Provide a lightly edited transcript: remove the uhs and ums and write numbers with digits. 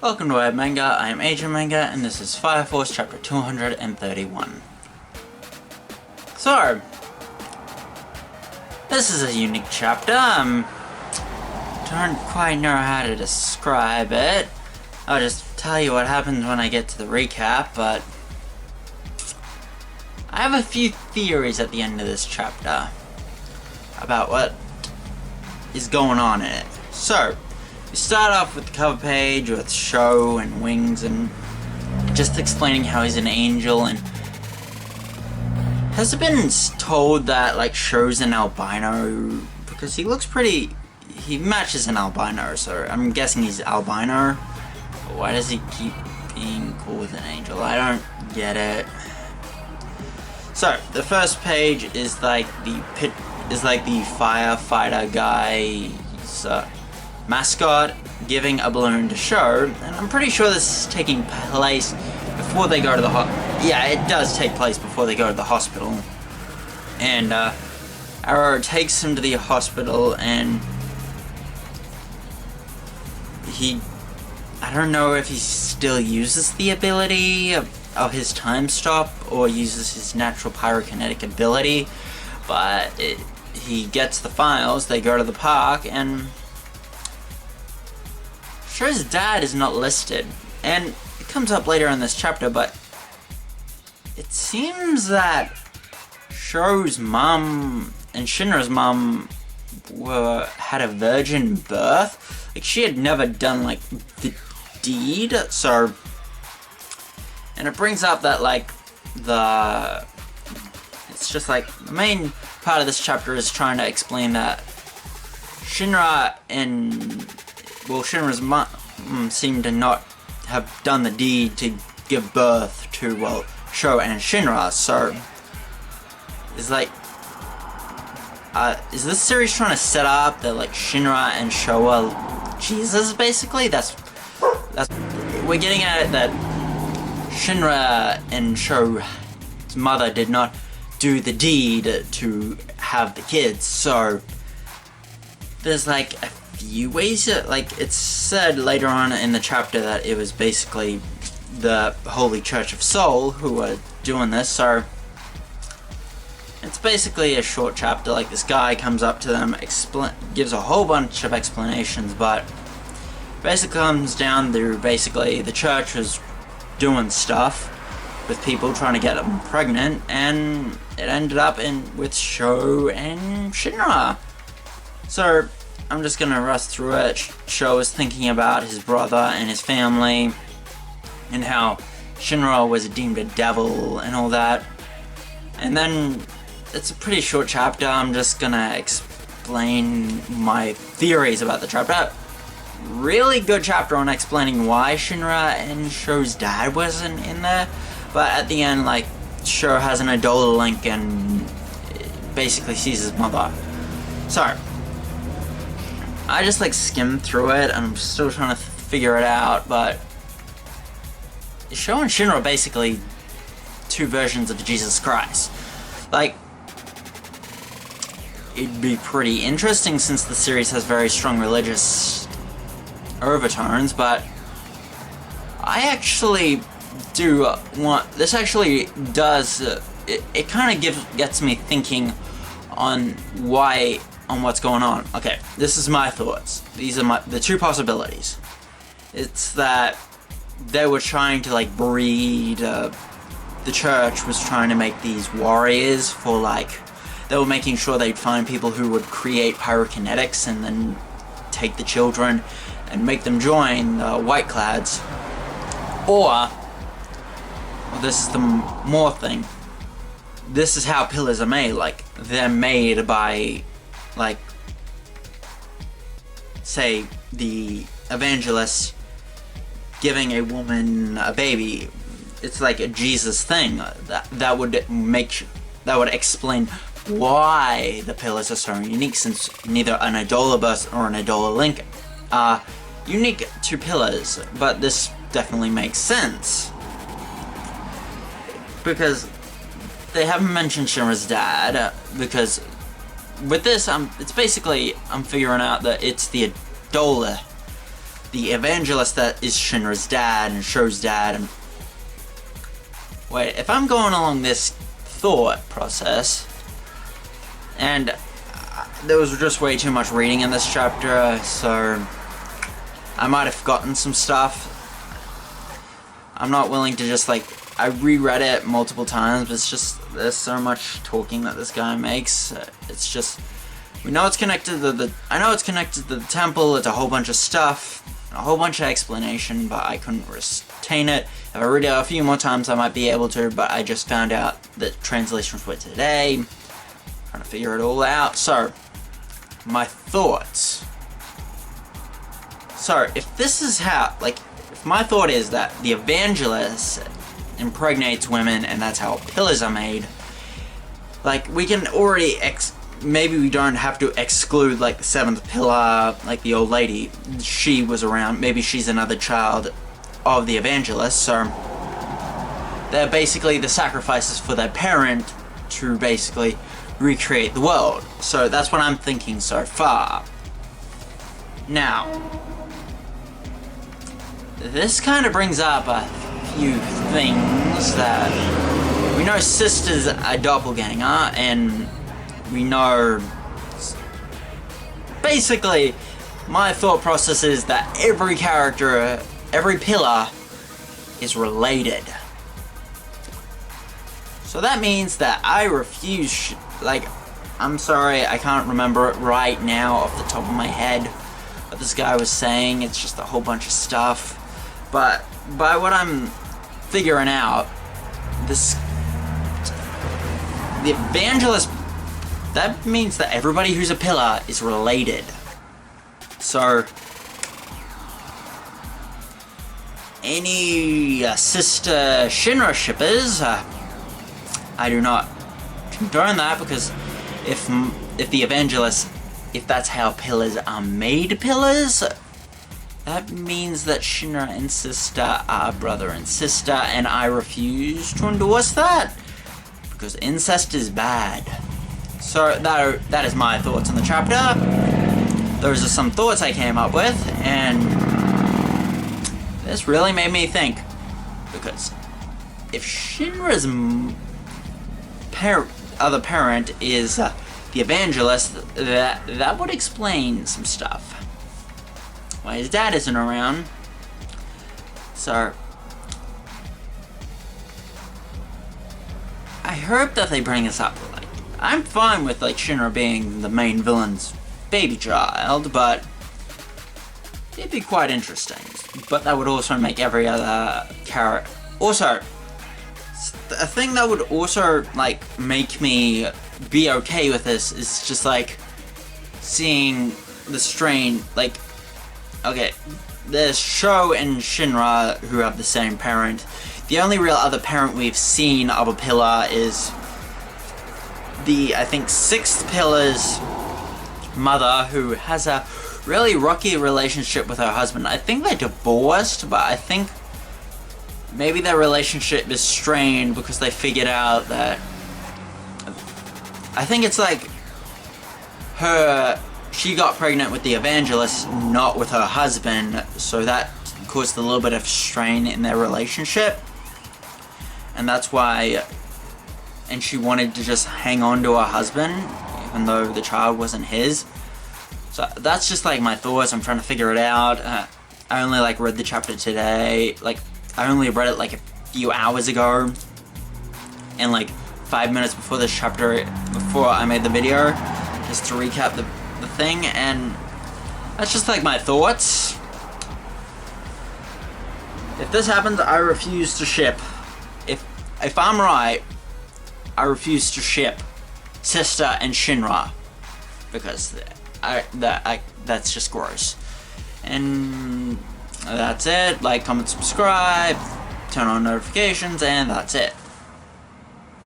Welcome to Web Manga, I am Agent Manga, and this is Fire Force Chapter 231. So, this is a unique chapter. Don't quite know how to describe it. I'll just tell you what happens when I get to the recap, but I have a few theories at the end of this chapter about what is going on in it. So, we start off with the cover page with Sho and Wings and just explaining how he's an angel, and has it been told that like Sho's an albino? Because he looks he matches an albino, so I'm guessing he's albino. But why does he keep being called an angel? I don't get it. So the first page is like the firefighter guy's mascot giving a balloon to Sho, and I'm pretty sure this is taking place before they go to the yeah, it does take place before they go to the hospital. And Arrow takes him to the hospital, and I don't know if he still uses the ability of his time stop or uses his natural pyrokinetic ability, but he gets the files, they go to the park, and Sho's dad is not listed, and it comes up later in this chapter, but it seems that Sho's mum and Shinra's mum had a virgin birth. Like, she had never done like the deed, so, and it brings up that like it's just like the main part of this chapter is trying to explain that Shinra and Shinra's mum seemed to not have done the deed to give birth to, Sho and Shinra, so it's like, is this series trying to set up that like Shinra and Sho are Jesus, basically? That's we're getting at it, that Shinra and Sho's mother did not do the deed to have the kids, so there's like a few ways that, like, it's said later on in the chapter that it was basically the Holy Church of Seoul who were doing this, so it's basically a short chapter. Like, this guy comes up to them, gives a whole bunch of explanations, but basically comes down to basically the church was doing stuff with people trying to get them pregnant, and it ended up with Sho and Shinra. So I'm just gonna rush through it. Sho is thinking about his brother and his family, and how Shinra was deemed a devil and all that. And then it's a pretty short chapter. I'm just gonna explain my theories about the chapter. Really good chapter on explaining why Shinra and Sho's dad wasn't in there, but at the end, like, Sho has an Adola link and basically sees his mother. So I just like skimmed through it, and I'm still trying to figure it out, but Sho and Shinra are basically two versions of Jesus Christ. Like, it'd be pretty interesting since the series has very strong religious overtones, but I actually do want, this actually does, it kind of gets me thinking on what's going on. Okay, this is my thoughts. These are the two possibilities. It's that they were trying to like breed, the church was trying to make these warriors for, like, they were making sure they'd find people who would create pyrokinetics and then take the children and make them join the Whiteclads. Or, this is the more thing, this is how pillars are made. Like, they're made by, like, say, the evangelist giving a woman a baby. It's like a Jesus thing. That would explain why the pillars are so unique, since neither an Adola burst or an Adola link are unique to pillars. But this definitely makes sense, because they haven't mentioned Shinra's dad, because with this, it's basically, I'm figuring out that it's the Adola the evangelist that is Shinra's dad and Sho's dad. And wait, if I'm going along this thought process, and there was just way too much reading in this chapter, so I might have forgotten some stuff. I'm not willing to just like, I reread it multiple times, but it's just, there's so much talking that this guy makes. It's just, we know it's connected to I know it's connected to the temple, it's a whole bunch of stuff, a whole bunch of explanation, but I couldn't retain it. If I read it a few more times, I might be able to, but I just found out that translations were today. Trying to figure it all out. So, my thoughts. So, if this is how, like, if my thought is that the evangelist impregnates women and that's how pillars are made, like, we can already maybe we don't have to exclude like the seventh pillar, like the old lady. She was around, maybe she's another child of the evangelist, so they're basically the sacrifices for their parent to basically recreate the world. So that's what I'm thinking so far. Now, this kind of brings up a few things that we know Sister's a doppelganger, and we know basically my thought process is that every character, every pillar is related. So that means that I refuse, like, I'm sorry, I can't remember it right now off the top of my head what this guy was saying. It's just a whole bunch of stuff. But by what I'm figuring out, the evangelist, that means that everybody who's a pillar is related. So, any Sister Shinra shippers, I do not condone that, because if the evangelist, if that's how pillars are made pillars, that means that Shinra and Sister are brother and sister, and I refuse to endorse that, because incest is bad. So that is my thoughts on the chapter. Those are some thoughts I came up with, and this really made me think, because if Shinra's other parent is the evangelist, that would explain some stuff. Why his dad isn't around. So I hope that they bring us up. Like, I'm fine with like Shinra being the main villain's baby child, but it'd be quite interesting. But that would also make every other character. Also, a thing that would also like make me be okay with this is just like seeing the strain, like, okay, there's Sho and Shinra who have the same parent. The only real other parent we've seen of a pillar is the, I think, sixth pillar's mother, who has a really rocky relationship with her husband. I think they're divorced, but I think maybe their relationship is strained because they figured out that, I think it's like she got pregnant with the evangelist, not with her husband, so that caused a little bit of strain in their relationship, and that's why, and she wanted to just hang on to her husband even though the child wasn't his. So that's just like my thoughts. I'm trying to figure it out. I only like read the chapter today, like I only read it like a few hours ago, and like 5 minutes before this chapter, before I made the video, just to recap the thing, and that's just like my thoughts. If this happens, I refuse to ship. If I'm right, I refuse to ship Sister and Shinra, because that's just gross. And that's it. Like, comment, subscribe, turn on notifications, and that's it.